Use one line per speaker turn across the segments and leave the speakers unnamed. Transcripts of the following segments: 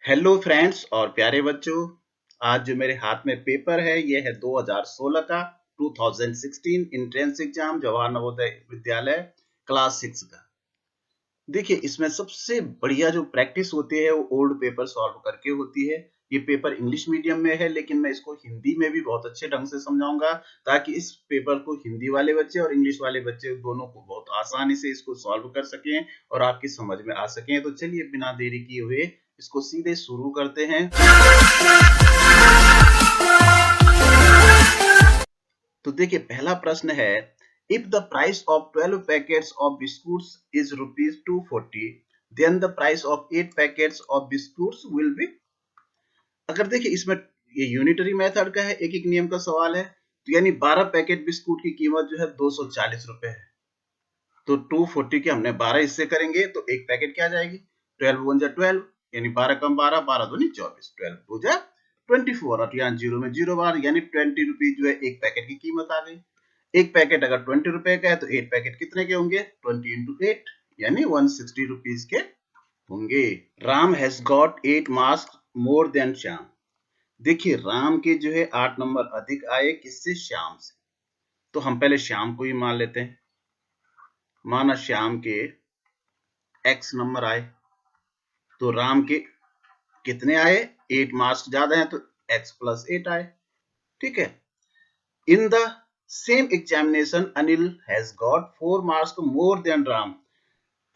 Hello friends और प्यारे बच्चों। आज जो मेरे हाथ में पेपर है ये है 2016 का 2016 entrance exam Jawahar Navodaya Vidyalaya class 6 का। देखिए इसमें सबसे बढ़िया जो प्रैक्टिस होती है वो ओल्ड पेपर सॉल्व करके होती है। ये पेपर इंग्लिश मीडियम में है लेकिन मैं इसको हिंदी में भी बहुत अच्छे ढंग से समझाऊंगा ताकि इस पेपर को हिंदी वाले बच्चे और इंग्लिश वाले बच्चे दोनों को बहुत आसानी से इसको सॉल्व कर सकें और आपकी समझ में आ सकें। तो चलिए बिना देरी किए हुए इसको सीधे शुरू करते हैं। तो देखिए पहला प्रश्न है, if the price of 12 packets of biscuits is ₹240 then the price of 8 packets of biscuits will be. अगर देखिए इसमें ये यूनिटरी मेथड का है, एक एक नियम का सवाल है, तो यानी 12 पैकेट बिस्कुट की कीमत जो है 240 रुपए है। तो 240 के हमने 12 हिस्से करेंगे तो एक पैकेट क्या आ जाएगी, 12 वन जा 12 यानी 12 कम 12 12 दूनी 24, 12 टू जा 24 और यहाँ जीरो में जीरो बार यानी 20 रुपीज जो है एक पैकेट की कीमत आ गई। एक पैकेट अगर 20 रुपए का है तो 8 पैकेट कितने के होंगे, 20 इंटू 8 यानी 160 रुपीज के होंगे। Ram has got 8 mask more than Shyam. देखिए राम के जो है 8 नंबर अधिक आए किससे, श्याम से। तो हम पहले श्याम को ही मान लेते हैं। माना श्याम के x नंबर आए तो राम के कितने आए, 8 मार्क्स ज्यादा हैं तो x प्लस 8 आए। ठीक है। In the same examination Anil has got 4 marks more than Ram.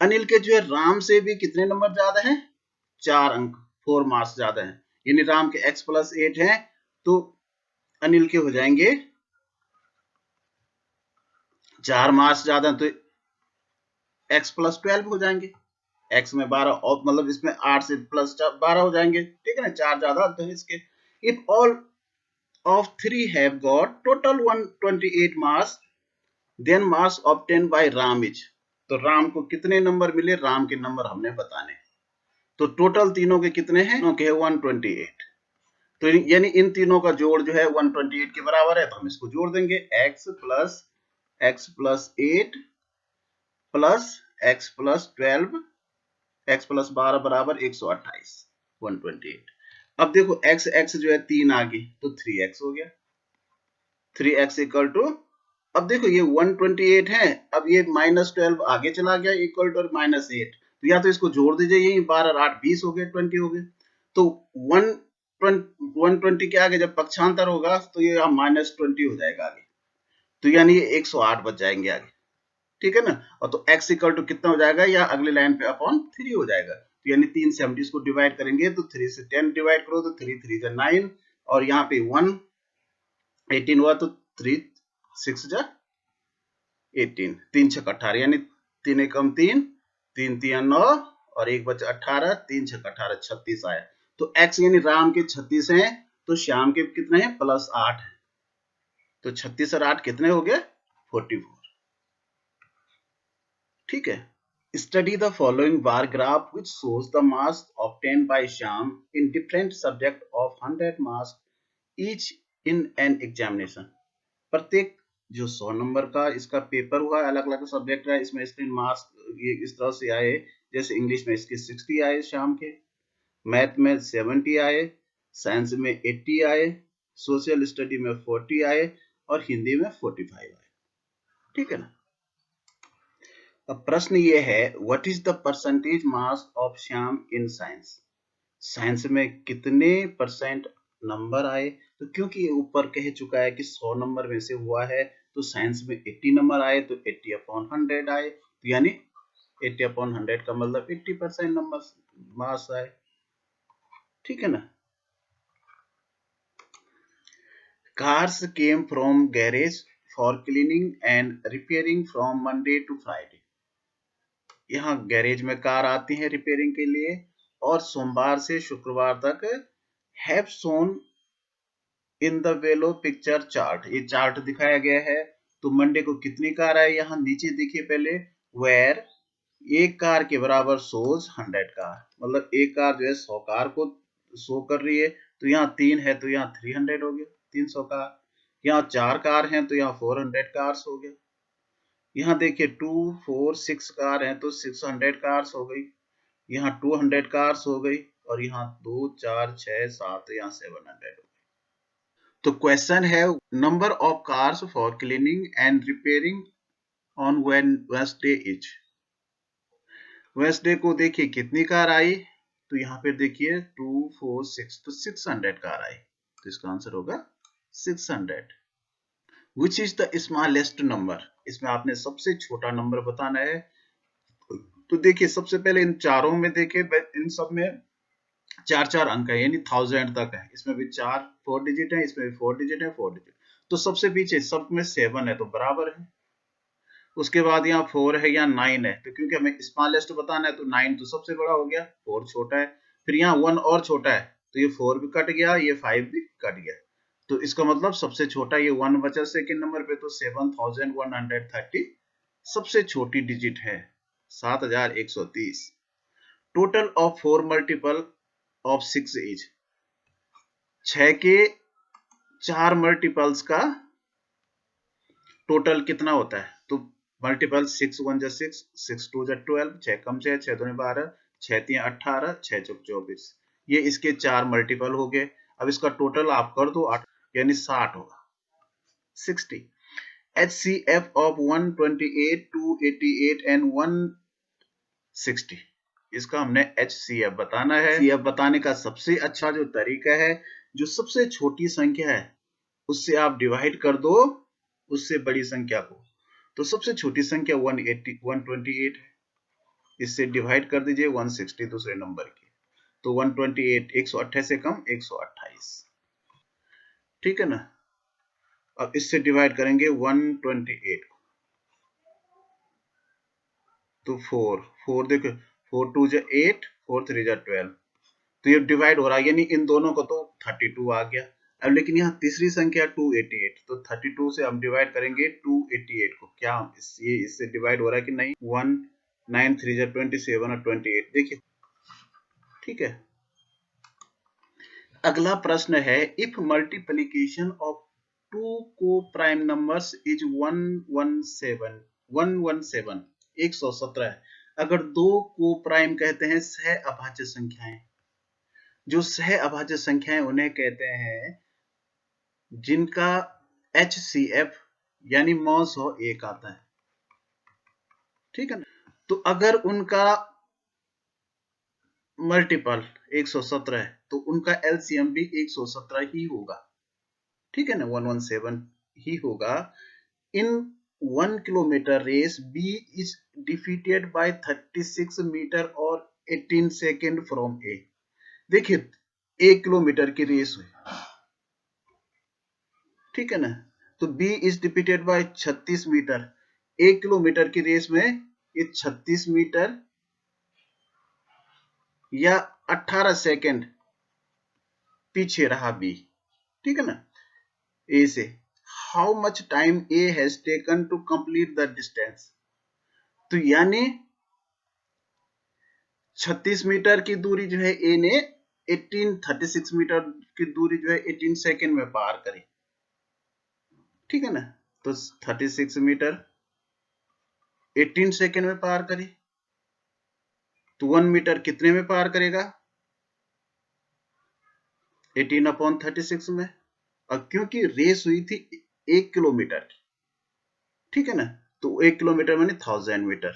Anil के जो है राम से भी कितने नंबर ज्यादा हैं, 4 अंक 4 मार्क्स ज्यादा हैं, यानी राम के x प्लस 8 हैं तो अनिल के हो जाएंगे 4 मार्क्स ज्यादा तो x प्लस 12 हो जाएंगे। x में 12 और मतलब इसमें 8 से प्लस 12 हो जाएंगे। ठीक है ना, 4 ज्यादा तो इसके। If all of 3 have got total 128 marks then marks obtain by Ram is. तो राम को कितने नंबर मिले, राम के नंबर हमने बताने। तो टोटल तीनों के कितने हैं, के 128। तो यानी इन तीनों का जोड़ जो है 128 के बराबर है तो हम इसको जोड़ देंगे, x plus 8 plus x plus 12 x plus 12 बराबर 128 128। अब देखो x जो है 3 आ गई तो 3x हो गया, 3x इक्वल टू, अब देखो ये 128 है, अब ये -12 आगे चला गया इक्वल टू -8, तो या तो इसको जोड़ दीजिए, यही 12 8 20 हो गए, 20 हो गए। तो 120 के आगे जब पक्षांतर होगा तो ये -20 हो जाएगा आगे, तो यानी ये 108 बच जाएंगे आगे। ठीक है ना, और तो x इक्वल टू कितना हो जाएगा, या अगले लाइन पे अपॉन 3 हो जाएगा। तो यानी 3 से हम इसको डिवाइड करेंगे तो 3 से 10 डिवाइड करो तो 3 3 जा 9 और यहाँ पे 1 18 हुआ तो 3 6 जा 18, 3 6 18 यानी 3 एकम 3 3 3 9 और एक बचा 18, 3 6 18 36 आया। तो x यानी राम के 36 हैं तो श्याम के कितने हैं, प्लस 8 है, तो 36 और 8 कितने हो गए, 44। ठीक है। Study the following bar graph which shows the marks obtained by Shyam in different subject of 100 marks each in an examination. प्रत्येक जो 100 नंबर का इसका पेपर हुआ है, अलग अलग सब्जेक्ट है, इसमें इसके मार्क्स ये इस तरह से आए, जैसे इंग्लिश में इसके 60 आए श्याम के, मैथ में 70 आए, साइंस में 80 आए, सोशल स्टडी में 40 आए और हिंदी में 45 आए। ठीक है ना। अब प्रश्न ये है, what is the percentage marks of Shyam in science. Science में कितने परसेंट नंबर आए, तो क्योंकि ये ऊपर कह चुका है कि 100 नंबर में से हुआ है तो साइंस में 80 नंबर आए तो 80 अपॉन 100 आए, तो यानी 80 अपॉन 100 का मतलब 80% नंबर मार्क्स आए। ठीक है ना। Cars came from garage for cleaning and repairing from Monday to Friday. यहाँ गैरेज में कार आती है रिपेयरिंग के लिए और सोमवार से शुक्रवार तक हैव शोन इन द वेलो पिक्चर चार्ट, ये चार्ट दिखाया गया है। तो मंडे को कितनी कार है, यहाँ नीचे देखिए पहले, वेयर एक कार के बराबर शोज 100 कार, मतलब एक कार जो है 100 कार को शो कर रही है, तो यहाँ 3 है तो यहाँ 300 हो गया, 300 कार। यहाँ 4 कार हैं तो यहाँ 400 कार्स हो गया। यहाँ देखिए 2 4 6 कार हैं तो 600 कार्स हो गई, यहाँ 200 कार्स हो गई, और यहाँ 2 4 6 7 यहाँ 700। तो क्वेश्चन है number of cars for cleaning and repairing on Wednesday is. Wednesday को देखिए कितनी कार आई, तो यहाँ पे देखिए 2 4 6, तो 600 कार आई, तो इसका आंसर होगा 600। Which is the smallest number, इसमें आपने सबसे छोटा नंबर बताना है। तो देखिए सबसे पहले इन चारों में देखिए, इन सब में 4 अंक है, यानी 1000 तक है। इसमें भी 4 डिजिट है, इसमें भी 4 डिजिट है, 4 डिजिट। तो सबसे पीछे सब में 7 है, तो बराबर है। उसके बाद यहाँ 4 है, यहाँ 9 है, तो क्योंकि हमें स्मॉलेस्ट बताना है तो 9 तो सबसे बड़ा हो गया, 4 छोटा है। फिर यहाँ 1 और छोटा है, तो ये 4 भी कट गया, ये 5 भी कट गया। तो इसका मतलब सबसे छोटा ये 1 बचा सेकेंड नंबर पे, तो 7130 सबसे छोटी डिजिट है, 7130। Total of 4 multiple of 6 is, 6 के 4 मल्टीपल्स का टोटल कितना होता है, तो मल्टीपल 6 1 जा 6, 6 2 जा 12, 6 कम 6 6 2 12, 6 3 18, 6 चौक 24। ये इसके 4 मल्टीपल हो गए। अब इसका टोटल आप कर दो 8, यानी 60 होगा, 60। HCF of 128, 288 and 160, इसका हमने HCF बताना है। HCF बताने का सबसे अच्छा जो तरीका है, जो सबसे छोटी संख्या है उससे आप डिवाइड कर दो उससे बड़ी संख्या को। तो सबसे छोटी संख्या 128 है, इससे डिवाइड कर दीजिए 160 दूसरे नंबर की, तो 128 128 से कम 128, ठीक है ना। अब इससे डिवाइड करेंगे 128 को, तो 4 देखो, 4 2 जा 8, 4 3 जा 12, तो ये डिवाइड हो रहा है, यानी इन दोनों को तो 32 आ गया। अब लेकिन यहाँ तीसरी संख्या 288, तो 32 से हम डिवाइड करेंगे 288 को, क्या ये इससे डिवाइड हो रहा है कि नहीं, 1 9 3 जा 27 और 28, देखिए, ठीक है। अगला प्रश्न है, इफ मल्टीप्लीकेशन ऑफ टू को प्राइम नंबर्स इज 117 117 है। अगर दो को प्राइम कहते हैं सह अभाज्य संख्याएं, जो सह अभाज्य संख्याएं उन्हें कहते हैं जिनका HCF यानी मॉस हो 1 आता है, ठीक है ना। तो अगर उनका मल्टीपल 117 है तो उनका LCM भी 117 ही होगा, ठीक है ना, 117 ही होगा। In 1 kilometre race B is defeated by 36 metre और 18 सेकेंड फ्रॉम A। देखिए 1 किलोमीटर की रेस हुई, ठीक है ना, तो B is defeated by 36 metre, 1 kilometre की रेस में ये 36 मीटर या 18 सेकेंड पीछे रहा B, ठीक है ना। A से how much time A has taken to complete the distance, तो यानी 36 मीटर की दूरी जो है A ने 36 मीटर की दूरी जो है 18 सेकेंड में पार करी, ठीक है ना। तो 36 मीटर 18 सेकेंड में पार करी, तो 1 मीटर कितने में पार करेगा, 18/36 में। अब क्योंकि रेस हुई थी 1 किलोमीटर की, ठीक है ना, तो 1 किलोमीटर माने 1000 मीटर,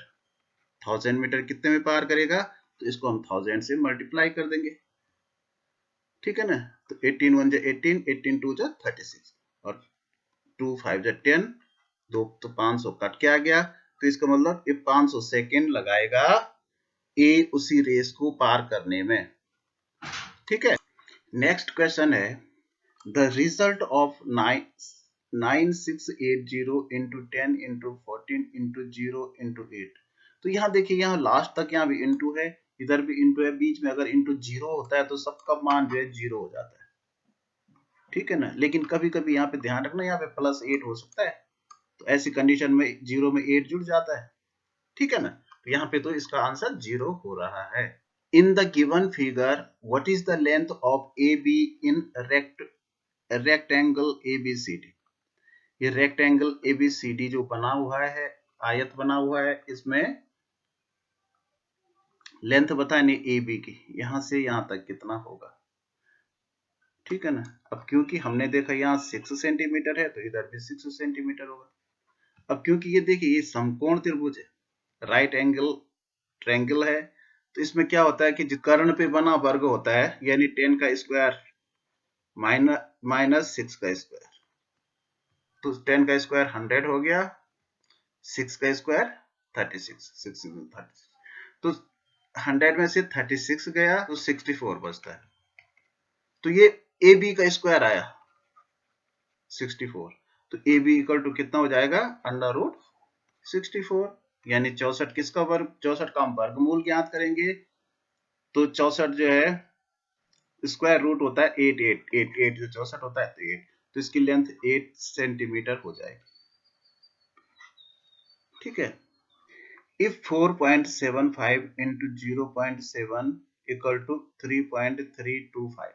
1000 मीटर कितने में पार करेगा, तो इसको हम 1000 से मल्टीप्लाई कर देंगे, ठीक है ना। तो 18 1 जा 18, 18 2 जा 36 और 2 5 जा 10, 2 तो 500 कट के आ गया, तो इसका मतलब ये 500 सेकेंड लगाएगा ए उसी रेस को पार करने में, ठीक है। नेक्स्ट क्वेश्चन है, the result of 9680 into 10 into 14 into 0 into 8। तो यहाँ देखिए, यहाँ लास्ट तक यहाँ भी इंटू है, इधर भी इंटू है, बीच में अगर इंटू 0 होता है तो सबका मान जो है 0 हो जाता है, ठीक है ना। लेकिन कभी कभी यहाँ पे ध्यान रखना, यहाँ पे +8 हो सकता है, तो ऐसी कंडीशन में 0 में 8 जुड़ जाता है, ठीक है ना। तो यहाँ पे तो इसका आंसर 0 हो रहा है। In the given figure what is the length of AB in rectangle ABCD। ये रेक्टेंगल ABCD जो बना हुआ है, आयत बना हुआ है, इसमें लेंथ बतानी ए बी की, यहां से यहां तक कितना होगा, ठीक है ना। अब क्योंकि हमने देखा यहाँ 6 सेंटीमीटर है तो इधर भी 6 सेंटीमीटर होगा। अब क्योंकि ये देखिए ये समकोण त्रिभुज है, राइट एंगल ट्रायंगल है, तो इसमें क्या होता है कि जो कर्ण पे बना वर्ग होता है, यानी 10 का स्क्वायर माइनस 6 का स्क्वायर, तो 10 का स्क्वायर 100 हो गया, 6 का स्क्वायर 36, 6 36, तो 100 में से 36 गया तो 64 बचता है, तो ये ए बी का स्क्वायर आया 64, तो ए बी इक्वल टू कितना हो जाएगा, अंडर रूट 64, यानी 64 किसका वर्ग, 64 का हम वर्गमूल ज्ञात करेंगे, तो 64 जो है स्क्वायर रूट होता है 8 8 8 8 जो 64 होता है तो 8, तो इसकी लेंथ 8 सेंटीमीटर हो जाएगी, ठीक है। if 4.75 into 0.7 इक्वल टू 3.325,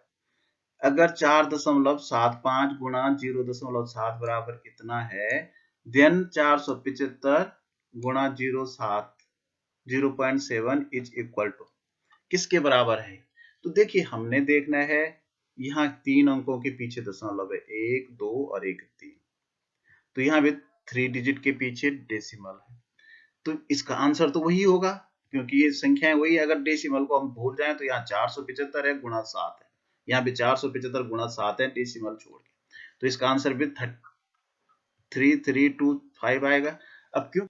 अगर 4.75 गुणा 0.7 बराबर कितना है, देन 475 गुणा 0.7 इज इक्वल टू किसके बराबर है। तो देखिए हमने देखना है यहाँ 3 अंकों के पीछे दशमलव है, 1 2 और 1 3, तो यहाँ भी 3 डिजिट के पीछे डेसिमल है, तो इसका आंसर तो वही होगा, क्योंकि ये संख्याएं वही है। अगर डेसिमल को हम भूल जाएं तो यहाँ 475 है गुणा 7 है, यहाँ भी 475 गुणा 7 है डेसिमल छोड़ के, तो इसका आंसर भी 3325 आएगा। अब क्यों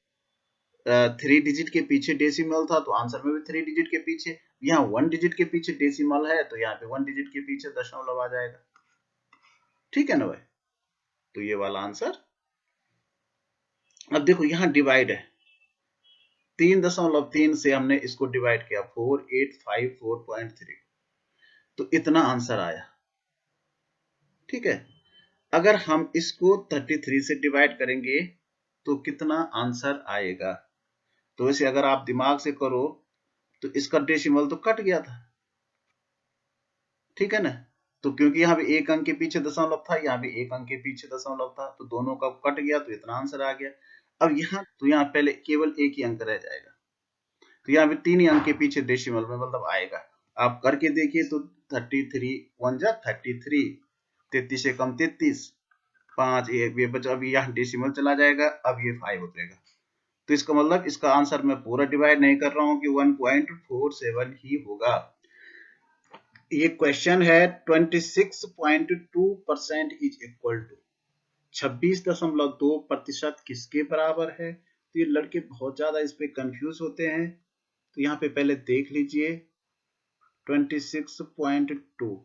3 डिजिट के पीछे डेसिमल था तो आंसर में भी 3 डिजिट के पीछे, यहाँ 1 डिजिट के पीछे डेसिमल है तो यहाँ पे 1 डिजिट के पीछे दशमलव आ जाएगा, ठीक है ना भाई। तो ये वाला आंसर। अब देखो यहाँ डिवाइड है, 3.3 से हमने इसको डिवाइड किया 4854.3, तो इतना आंसर आया, ठीक है। अगर हम इसको 33 से डिवाइड करेंगे तो कितना आंसर आएगा, तो वैसे अगर आप दिमाग से करो तो इसका डेसिमल तो कट गया था, ठीक है ना, तो क्योंकि यहाँ पे एक अंक के पीछे दशमलव था, यहाँ भी एक अंक के पीछे दशमलव था, तो दोनों का कट गया तो इतना आंसर आ गया। अब यहाँ तो यहाँ पहले केवल एक ही अंक रह जाएगा, तो यहाँ पे 3 ही अंक के पीछे डेसिमल में मतलब आएगा, आप करके देखिए तो 33 1 जा 33, 33 से कम 33, 5 एक ये बचा, अभी यहाँ डेसिमल चला जाएगा, अब ये 5 उतरेगा, तो इसका मतलब इसका आंसर मैं पूरा डिवाइड नहीं कर रहा हूँ कि 1.47 ही होगा। ये क्वेश्चन है 26.2% इज इक्वल टू 26.2% किसके बराबर है, तो ये लड़के बहुत ज्यादा इस पे कंफ्यूज होते हैं, तो यहाँ पे पहले देख लीजिए 26.2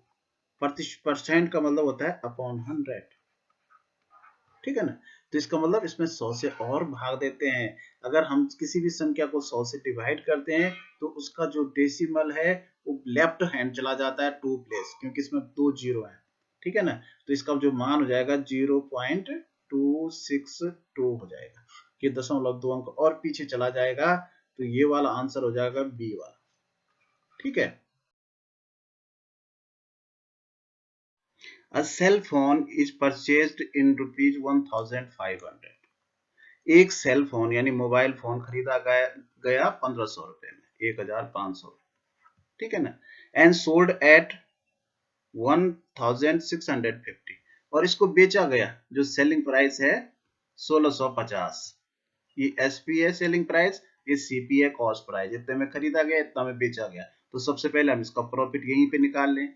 परसेंट का मतलब होता है अपॉन 100, ठीक है ना, तो इसका मतलब इसमें 100 से और भाग देते हैं, अगर हम किसी भी संख्या को 100 से डिवाइड करते हैं तो उसका जो डेसिमल है वो लेफ्ट हैंड चला जाता है 2 प्लेस, क्योंकि इसमें 2 जीरो है, ठीक है ना, तो इसका जो मान हो जाएगा 0.262 हो जाएगा, ये 2 अंक और पीछे चला जाएगा, तो ये वाला आंसर हो जाएगा बी वाला, ठीक है। A cell phone is purchased in rupees 1500, एक सेल फोन यानी मोबाइल फोन खरीदा गया 1500 रुपए में, 1500, ठीक है ना, एंड सोल्ड एट 1650, और इसको बेचा गया, जो सेलिंग प्राइस है 1650, ये एसपी है सेलिंग प्राइस, ये सीपी है कॉस्ट प्राइस, इतने में खरीदा गया इतना में बेचा गया, तो सबसे पहले हम इसका प्रॉफिट यहीं पे निकाल लें,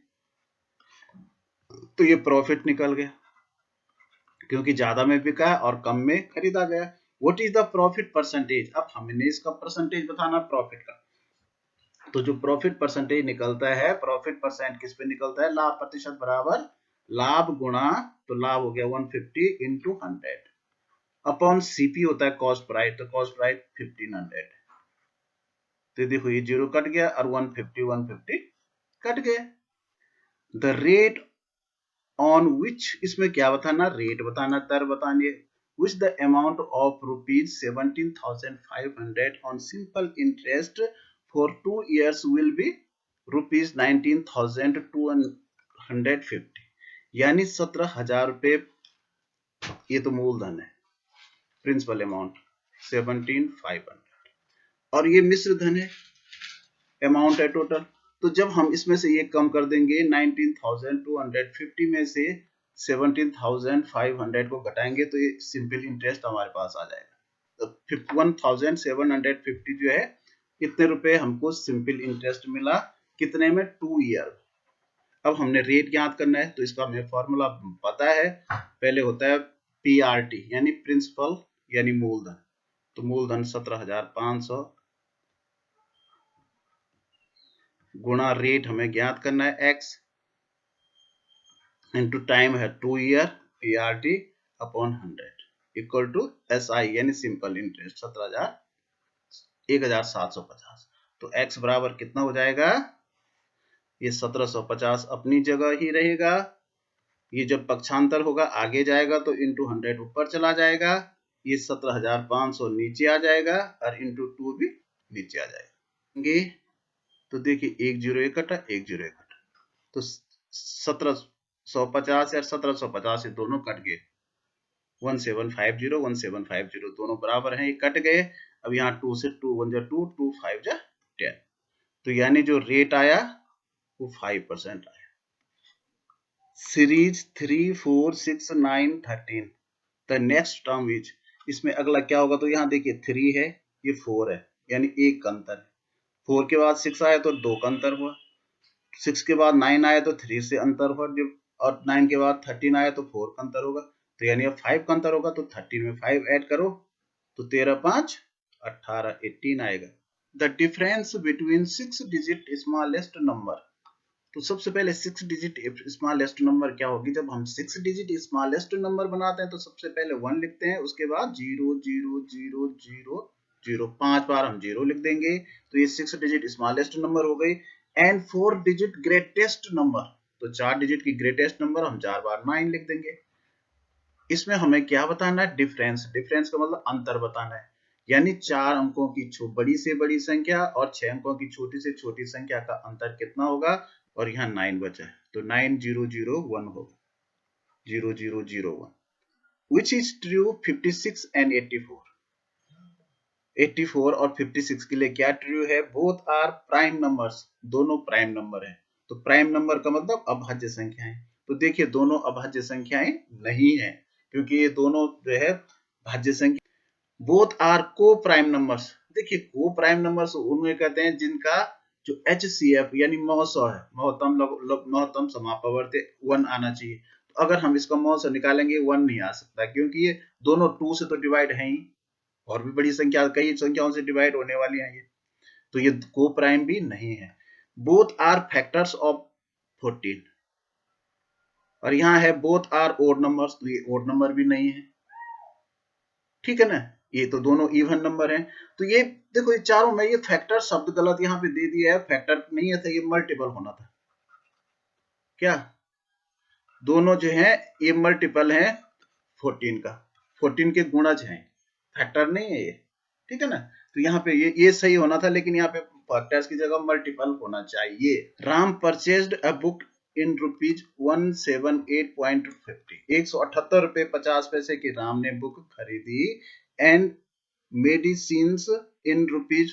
तो ये प्रॉफिट निकल गया, क्योंकि ज्यादा में बिका और कम में खरीदा गया। What is the profit percentage, अब हमने इसका परसेंटेज बताना प्रॉफिट का, तो जो प्रॉफिट परसेंटेज निकलता है, प्रॉफिट परसेंट किस पे निकलता है, लाभ प्रतिशत बराबर लाभ गुणा, तो लाभ हो गया 150 इंटू 100 अपॉन सीपी होता है कॉस्ट प्राइस, तो कॉस्ट प्राइस 1500, तो देखो ये जीरो कट गया और 150 कट गए। द रेट ऑन विच, इसमें क्या बताना, रेट बताना, दर बतानी है, which the amount of rupees 17,500 on simple interest for 2 years will be rupees 19,250, यानी 17,000 रुपए, ये तो मूलधन है, प्रिंसिपल अमाउंट 17,500, और ये मिश्र धन है अमाउंट है टोटल। तो जब हम इसमें से ये कम कर देंगे 19,250 में से 17,500 को घटाएंगे तो ये सिंपल इंटरेस्ट हमारे पास आ जाएगा। तो 51,750 जो है, कितने रुपए हमको सिंपल इंटरेस्ट मिला, कितने में, 2 ईयर। अब हमने रेट ज्ञात करना है, तो इसका हमें फॉर्मूला पता है। पहले होता है PRT यानी प्रिंसिपल यानी मूलधन। तो मूलधन 17,500 गुणा रेट हमें ज्ञात करना है x इंटू टाइम है 2 year PRT upon 100 equal to SI यानी सिंपल इंटरेस्ट 17,750। तो x बराबर कितना हो जाएगा, ये 1750 अपनी जगह ही रहेगा। ये जब पक्षांतर होगा आगे जाएगा तो इंटू 100 ऊपर चला जाएगा। ये 17,500 नीचे आ जाएगा और इंटू 2 भी नीचे आ जाएगा। तो देखिए 1 जीरो एक कटा, 1 जीरो एक कटा, तो 1750 या 1750 दोनों कट गए। 1750 1750 दोनों बराबर हैं, ये कट गए। अब यहाँ 2 से 2 1 जा 2, 2 5 जा 10। तो यानी जो रेट आया वो 5% आया। Series 3 4 6 9 13 the next term is, इसमें अगला क्या होगा, तो यहाँ देखिए 3 है, ये 4 है, यानी एक का अंतर है। 4 के बाद 6 आया तो 2 का अंतर हुआ, 6 के बाद 9 आया तो 3 से अंतर हुआ, और 9 के बाद 13 आया तो 4 का अंतर होगा। तो यानी अब 5 का अंतर होगा, तो 13 में 5 ऐड करो तो 13 5 18 18 आएगा। The difference between 6 digit smallest number. तो सबसे पहले 6 डिजिट स्मॉलेस्ट नंबर क्या होगी, जब हम 6 डिजिट स्मॉलेस्ट नंबर बनाते हैं तो सबसे पहले 1 लिखते हैं, उसके बाद 0 0 0 0 0 5 बार हम 0 लिख देंगे, तो ये 6 डिजिट स्मॉलेस्ट नंबर हो गई। एंड 4 डिजिट ग्रेटेस्ट नंबर, तो 4 डिजिट की ग्रेटेस्ट नंबर हम 4 बार 9 लिख देंगे। इसमें हमें क्या बताना है, डिफरेंस। डिफरेंस का मतलब अंतर बताना है, यानी 4 अंकों की बड़ी से बड़ी संख्या और 6 अंकों की छोटी से छोटी संख्या का अंतर कितना होगा। और यहाँ 9 बचा है तो 9001 होगा, 0001, which is true 56 and 84। 84 और 56 के लिए क्या ट्रू है, बोथ आर प्राइम नंबर्स, दोनों प्राइम नंबर है। तो प्राइम नंबर का मतलब अभाज्य संख्याएं। तो देखिए दोनों अभाज्य संख्याएं नहीं है, क्योंकि ये दोनों जो है भाज्य संख्या। बोथ आर को प्राइम नंबर्स। देखिए को प्राइम नंबर्स उन्हें कहते हैं जिनका जो HCF यानी मौसौ है, महत्तम समापवर्ती 1 आना चाहिए। तो अगर हम इसका मौसौ निकालेंगे 1 नहीं आ सकता, क्योंकि ये दोनों 2 से तो डिवाइड है ही, और भी बड़ी संख्या, कई संख्याओं से डिवाइड होने वाली है ये, तो ये को प्राइम भी नहीं है। बोथ आर फैक्टर्स ऑफ 14, और यहाँ है बोथ आर ओड नंबर्स, तो ये ओड नंबर भी नहीं है, ठीक है ना। ये तो दोनों इवन नंबर हैं। तो ये देखो ये चारों में, ये फैक्टर शब्द गलत यहाँ पे दे दिया है, फैक्टर नहीं है था, ये मल्टीपल होना था। क्या दोनों जो है ये मल्टीपल है 14 का, 14 के गुणज हैं, फैक्टर नहीं है ये, ठीक है ना। तो यहाँ पे ये सही होना था, लेकिन यहाँ पे फैक्टर्स की जगह मल्टीपल होना चाहिए। Ram purchased a book in rupees 178.50, 178 रुपए 50 पैसे की राम ने बुक खरीदी। And medicines in rupees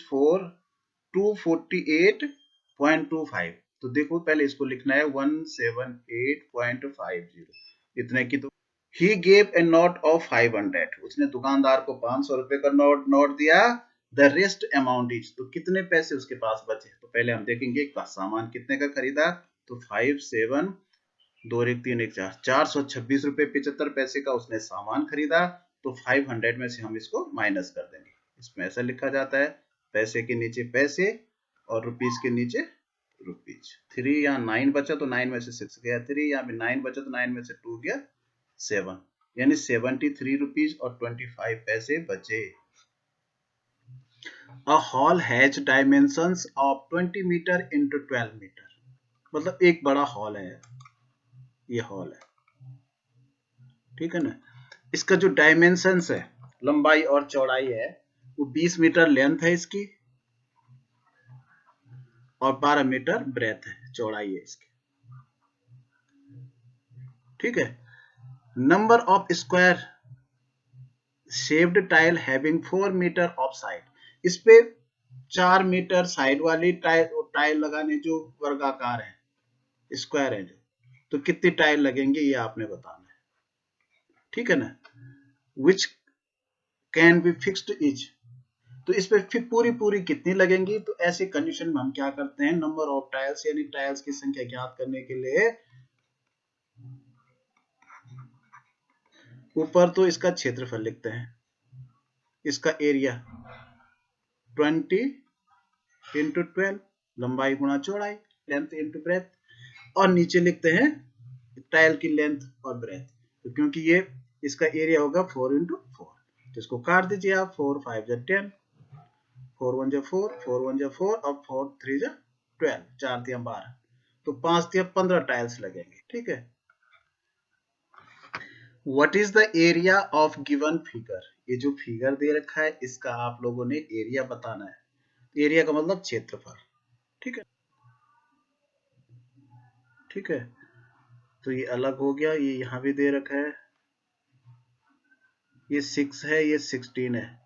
248.25। तो देखो पहले इसको लिखना है 178.50 इतने की। तो he gave a note of 500, उसने दुकानदार को 500 रुपए का नोट दिया। द रेस्ट अमाउंट इज, तो कितने पैसे उसके पास बचे, तो पहले हम देखेंगे सामान कितने का खरीदा। तो 5 7 2 1 3 1 4 426 रुपए 75 पैसे का उसने सामान खरीदा। तो 500 में से हम इसको माइनस कर देंगे, इसमें ऐसा लिखा जाता है, पैसे के नीचे पैसे और रुपीज के नीचे रुपीज। 3 यहाँ 9 बचा तो 9 में से 6 गया 3, यहाँ पे 9 बचा तो 9 में से 2 गया 7, यानी 73 रुपीज और 25 पैसे बचे। A hall has dimensions of 20 metre into 12 metre, मतलब एक बड़ा हॉल है, ये हॉल है, ठीक है ना। इसका जो डायमेंशंस है, लंबाई और चौड़ाई है, वो 20 मीटर लेंथ है इसकी और 12 मीटर ब्रेथ है, चौड़ाई है इसकी, ठीक है। Number of square shaped tile having 4 metre of side, इस पे 4 मीटर साइड वाली टाइल लगाने जो वर्गाकार है, स्क्वायर है जो, तो कितनी टाइल लगेंगे ये आपने बताना है, ठीक है ना। Which can be fixed is, तो इस पे फिर पूरी कितनी लगेंगी, तो ऐसे कंडीशन में हम क्या करते हैं, नंबर ऑफ टाइल्स यानी टाइल्स की संख्या ज्ञात करने के लिए ऊपर तो इसका क्षेत्रफल लिखते हैं, इसका एरिया 20 इंटू 12, लंबाई गुणा चौड़ाई, लेंथ इंटू ब्रेथ, और नीचे लिखते हैं टाइल की लेंथ और ब्रेथ, तो क्योंकि ये इसका एरिया होगा 4 इंटू 4, तो इसको काट दीजिए आप, 4 5 जा 10, 4 1 जा 4, 4 1 जा 4 और 4 3 जा 12, 4 3 12, तो 5 3 15 टाइल्स लगेंगे, ठीक है। What is the area of given figure, ये जो फिगर दे रखा है इसका आप लोगों ने एरिया बताना है, एरिया का मतलब क्षेत्रफल, ठीक है, ठीक है। तो ये अलग हो गया, ये यहाँ भी दे रखा है, ये 6 है, ये 16 है,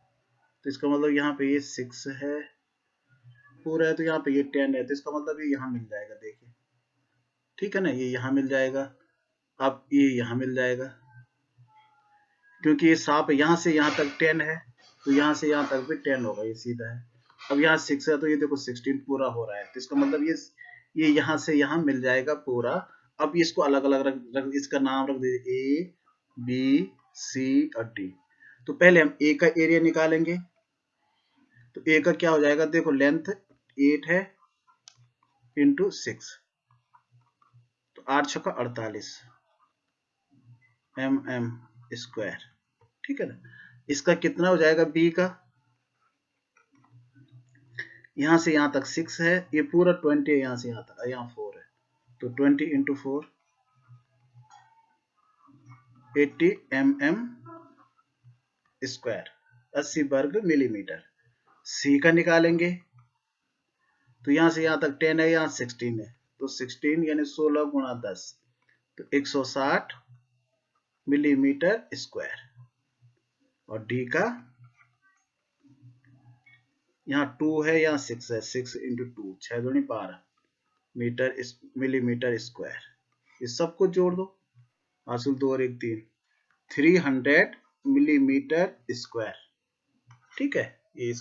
तो इसका मतलब यहाँ पे ये 6 है पूरा है, तो यहाँ पे ये 10 है, तो इसका मतलब ये यहाँ मिल जाएगा, देखिए, ठीक है ना, ये यहाँ मिल जाएगा, अब ये यहाँ मिल जाएगा, क्योंकि ये सांप यहाँ से यहाँ तक 10 है, तो यहाँ से यहाँ तक भी 10 होगा, ये सीधा है। अब यहाँ 6 है, तो ये देखो 16 पूरा हो रहा है, तो इसका मतलब ये यहाँ से यहाँ मिल जाएगा पूरा। अब इसको अलग अलग रख इसका नाम रख दीजिए ए बी सी और डी। तो पहले हम ए का एरिया निकालेंगे, तो ए का क्या हो जाएगा, देखो लेंथ 8 है इंटू 6, तो 8 छक्का 48 mm स्क्वायर, ठीक है ना। इसका कितना हो जाएगा बी का, यहां से यहां तक 6 है, ये पूरा 20 है, यहां से यहां तक, यहाँ 4 है, तो 20 इंटू 4 80 mm स्क्वायर, 80 वर्ग मिलीमीटर। सी का निकालेंगे, तो यहां से यहां तक 10 है, यहाँ 16 है, तो 16 यानी 16 गुणा 10, तो 160 मिलीमीटर स्क्वायर। और डी का यहाँ 2 है, यहाँ 6 है, 6 इंटू 2 6 दूनी 12 मीटर मिलीमीटर स्क्वायर, ये सबको जोड़ दो, हासिल 2 और 1 3, 300 मिलीमीटर स्क्वायर, ठीक है। ये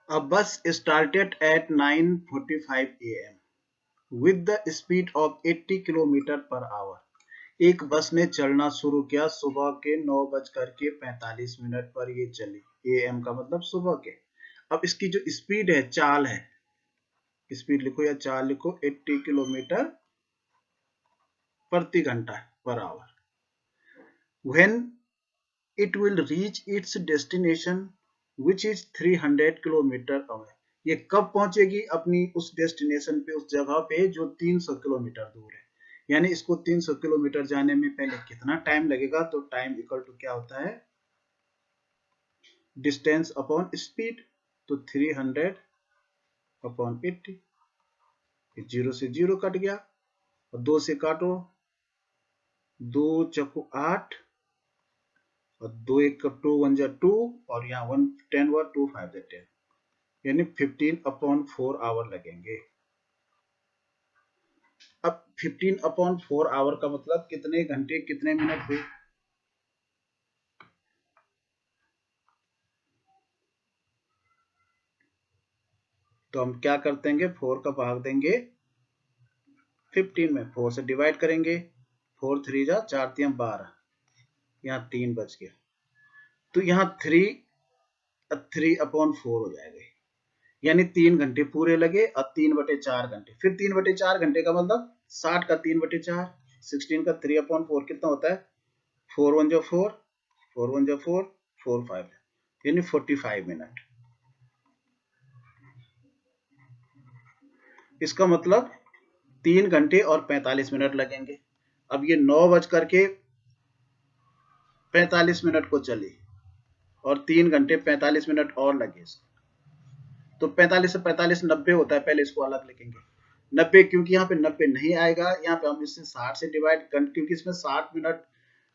अब बस started at 9:45 AM with the speed of 80 kilometre per hour, एक बस ने चलना शुरू किया सुबह के 9:45 पर ये चली, AM का मतलब सुबह के। अब इसकी जो स्पीड है, चाल है, स्पीड लिखो या चाल लिखो, 80 किलोमीटर प्रति घंटा per hour. When it will reach its destination which is 300 kilometre away, ये कब पहुंचेगी अपनी उस डेस्टिनेशन पे, उस जगह पे जो 300 किलोमीटर दूर है, यानी इसको 300 किलोमीटर जाने में पहले कितना टाइम लगेगा, तो टाइम इक्वल टू क्या होता है, डिस्टेंस अपॉन स्पीड, तो 300 अपॉन 80, 0 से 0 कट गया, और 2 से काटो, 2 चक्कू 8, और 2 1 2 1 जा 2, और यहाँ 1 10 हुआ, 2 5 जा 10, यानी 15/4 आवर लगेंगे। अब 15/4 आवर का मतलब कितने घंटे कितने मिनट हुए, तो हम क्या कर देंगे, 4 का भाग देंगे 15 में, 4 से डिवाइड करेंगे, 4 3 जा 4 3 12, यहाँ 3 बच गया, तो यहाँ 3/4 हो जाएगा, यानी 3 घंटे पूरे लगे, और 3/4 घंटे, फिर 3/4 घंटे का मतलब 60 का 3/4, 16 का 3/4 कितना होता है, 4 1 जा 4, 4 1 जा 4, 4 5, यानी 45 मिनट। इसका मतलब 3 घंटे और 45 मिनट लगेंगे। अब ये 9:45 को चली, और 3 घंटे 45 मिनट और लगे इसको, तो 45 से 45 90 होता है, पहले इसको अलग लिखेंगे 90, क्योंकि यहाँ पे 90 नहीं आएगा, यहाँ पे हम इससे 60 से डिवाइड कर, क्योंकि इसमें 60 मिनट,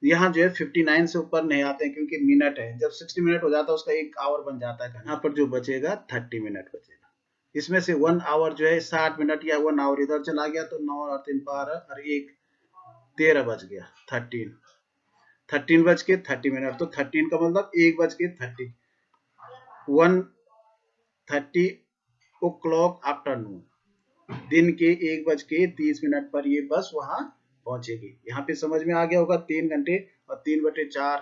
यहाँ जो है 59 से ऊपर नहीं आते हैं, क्योंकि मिनट है, जब 60 मिनट हो जाता है उसका 1 आवर बन जाता है, यहाँ पर जो बचेगा 30 मिनट बचेगा, इसमें से 1 आवर जो है 60 मिनट या 1 आवर इधर चला गया, तो 9 और 3 12 और 1 13 बज गया, 13 बज के 30 मिनट, तो 13 का मतलब 1 बज के 30, 1:30 ओ क्लॉक आफ्टरनून, दिन के 1 बज के 30 मिनट पर ये बस वहां पहुंचेगी। यहाँ पे समझ में आ गया होगा, 3 घंटे और 3/4,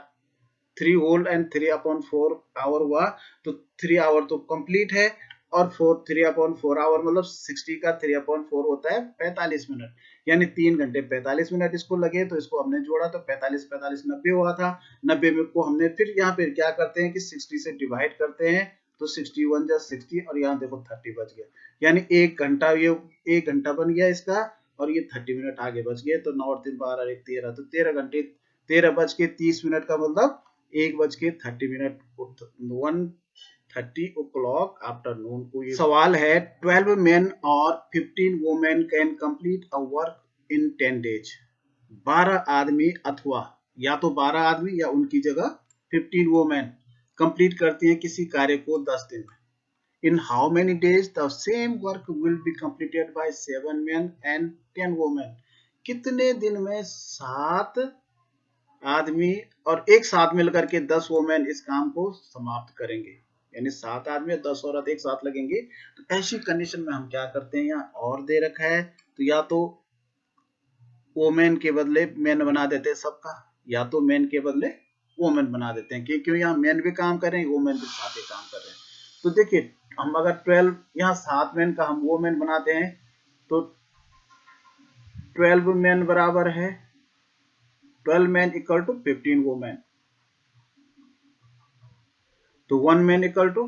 3 होल एंड 3/4 आवर हुआ, तो 3 आवर तो कंप्लीट है, और 3/4 आवर मतलब 60 का 3/4 होता है 45 मिनट, यानी 3 घंटे 45 मिनट इसको लगे, तो इसको हमने जोड़ा तो 45 45 90 हुआ था। 90 में को हमने फिर यहाँ पे क्या करते हैं कि 60 से डिवाइड करते हैं, तो 61 जा 60, और यहाँ देखो 30 बच गया, यानी 1 घंटा, ये 1 घंटा बन गया इसका, और ये 30 मिनट आगे बच गए, तो 9 और 3 12 1 13, तो 13 घंटे 13 बज के 30 मिनट का मतलब 1 बज के 30 मिनट, 1:30 ओ क्लॉक आफ्टरनून को ये सवाल है। 12 मेन और 15 women can complete a work in 10 days. 12 आदमी अथवा या तो 12 आदमी या उनकी जगह 15 वुमेन कंप्लीट करती हैं किसी कार्य को 10 दिन में। In how many days the same work will be completed by 7 men and 10 women? कितने दिन में 7 आदमी और एक साथ मिलकर के 10 वोमेन इस काम को समाप्त करेंगे, यानी 7 आदमी और 10 औरत एक साथ लगेंगे। तो ऐसी कंडीशन में हम क्या करते हैं, यहाँ और दे रखा है, तो या तो वोमेन के बदले मेन बना देते हैं सबका, या तो मेन के बदले वोमेन बना देते हैं, क्योंकि यहाँ मेन भी काम कर रहे हैं, वोमेन भी साथ ही काम कर रहे हैं। तो देखिए, हम अगर 12 यहाँ 7 मेन का हम वोमेन बनाते हैं, तो 12 मेन बराबर है 12 मैन इक्वल टू 15 वोमेन, तो 1 मैन इक्वल टू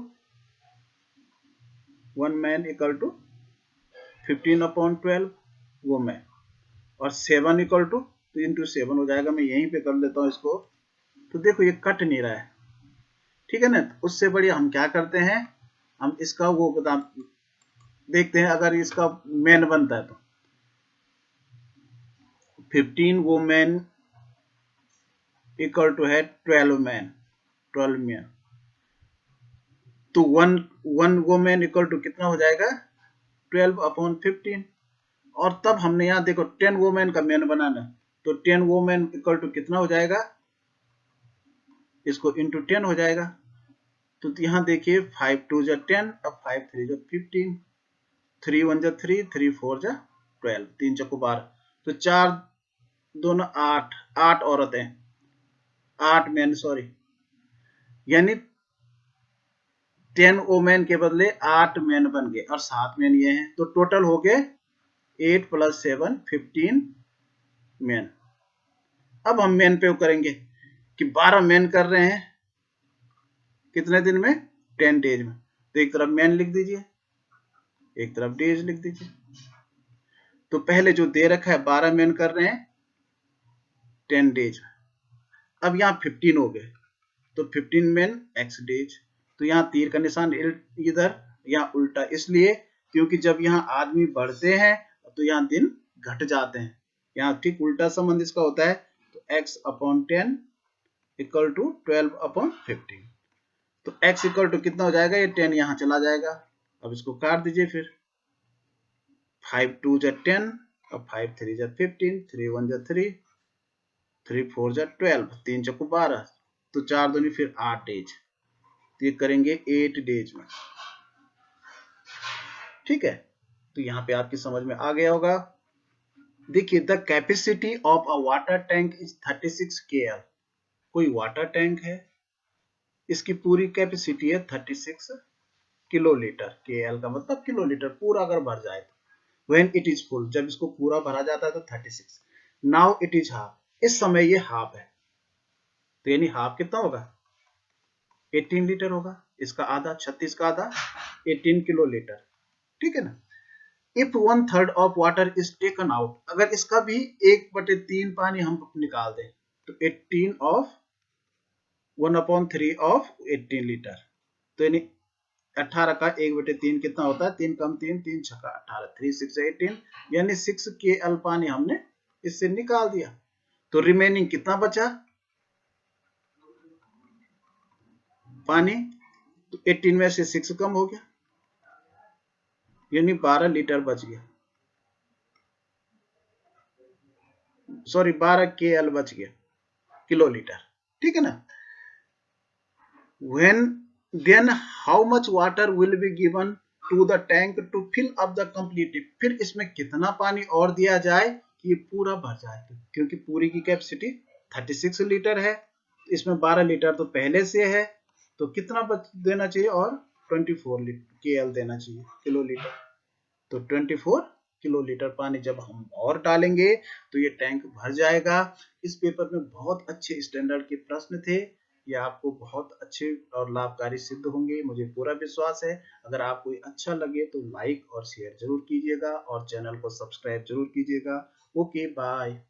15/12 वोमेन, और 7 इक्वल टू, तो इंटू 7 हो जाएगा। मैं यहीं पे कर लेता हूँ इसको, तो देखो ये कट नहीं रहा है, ठीक है ना। तो उससे बढ़िया हम क्या करते हैं, हम इसका वो बता देखते हैं, अगर इसका मेन बनता है तो 15 वोमेन इक्वल टू है 12 मैन, तो 1 वोमेन इक्वल टू कितना हो जाएगा 12/15, और तब हमने यहाँ देखो 10 वोमेन का मेन बनाना, तो 10 वोमेन इक्वल टू कितना हो जाएगा, इसको इंटू 10 हो जाएगा। तो यहाँ देखिए 5 2 जा 10, अब 5 3 जा 15, 3 1 जा 3, 3 4 जा 12, 3 चौको 12, तो 4 दोनों 8, 8 औरतें, 8 मैन सॉरी, यानी 10 वोमेन के बदले 8 मैन बन गए, और 7 मैन ये हैं, तो टोटल हो गए 8 + 7 15 मैन। अब हम मैन पे करेंगे कि 12 मैन कर रहे हैं कितने दिन में, 10 डेज में, तो एक तरफ मैन लिख दीजिए, एक तरफ डेज लिख दीजिए। तो पहले जो दे रखा है 12 मैन कर रहे हैं 10 डेज में, अब यहाँ 15 हो गए, तो 15 मैन x डेज, तो यहाँ तीर का निशान इधर, यहाँ उल्टा, इसलिए क्योंकि जब यहाँ आदमी बढ़ते हैं तो यहाँ दिन घट जाते हैं, यहाँ ठीक उल्टा संबंध इसका होता है, तो x/10 इक्वल टू 12/15, तो x इक्वल टू कितना हो जाएगा, ये 10 यहाँ चला जाएगा, अब इसको काट दीजिए फिर, 5 2 जा 10, अब 5 3 जा 15, 3 1 जा 3, 3 4 जा 12, 3 चौको 12, तो 4 दूनी फिर 8 डेज, तो ये करेंगे 8 डेज में, ठीक है। तो यहाँ पे आपकी समझ में आ गया होगा। देखिए, the capacity of a water tank is 36 kl। कोई वाटर टैंक है, इसकी पूरी कैपेसिटी है 36 किलोलीटर, kl का मतलब किलोलीटर, पूरा अगर भर जाए तो, व्हेन इट इज फुल, जब इसको पूरा भरा जाता है तो 36, नाउ इट इज हाफ, इस समय ये हाफ है, तो यानी हाफ कितना होगा 18 लीटर होगा, इसका आधा 36 का आधा 18 किलोलीटर, ठीक है ना। If 1/3 of water is taken out, अगर इसका भी 1/3 पानी हम निकाल दें, तो 18 ऑफ 1/3 ऑफ 18 लीटर, तो यानी 18 का 1/3 कितना होता है, 3 कम 3 3 छक्का 18, 3 6 18, यानी 6 kl पानी हमने इससे निकाल दिया, तो रिमेनिंग कितना बचा पानी, तो 18 में से 6 कम हो गया, यानी 12 लीटर बच गया, सॉरी 12 KL बच गया, किलो लीटर, ठीक है ना। when then how much water will be given to the tank to fill up the complete, फिर इसमें कितना पानी और दिया जाए कि ये पूरा भर जाए, क्योंकि पूरी की कैपेसिटी 36 लीटर है, इसमें 12 लीटर तो पहले से है, तो कितना बच देना चाहिए और 24 KL देना चाहिए, किलो लीटर। तो 24 किलो लीटर पानी जब हम और डालेंगे तो ये टैंक भर जाएगा। इस पेपर में बहुत अच्छे स्टैंडर्ड के प्रश्न थे, ये आपको बहुत अच्छे और लाभकारी सिद्ध होंगे, मुझे पूरा विश्वास है। अगर आपको अच्छा लगे तो लाइक और शेयर जरूर कीजिएगा और चैनल को सब्सक्राइब जरूर कीजिएगा। Okay bye.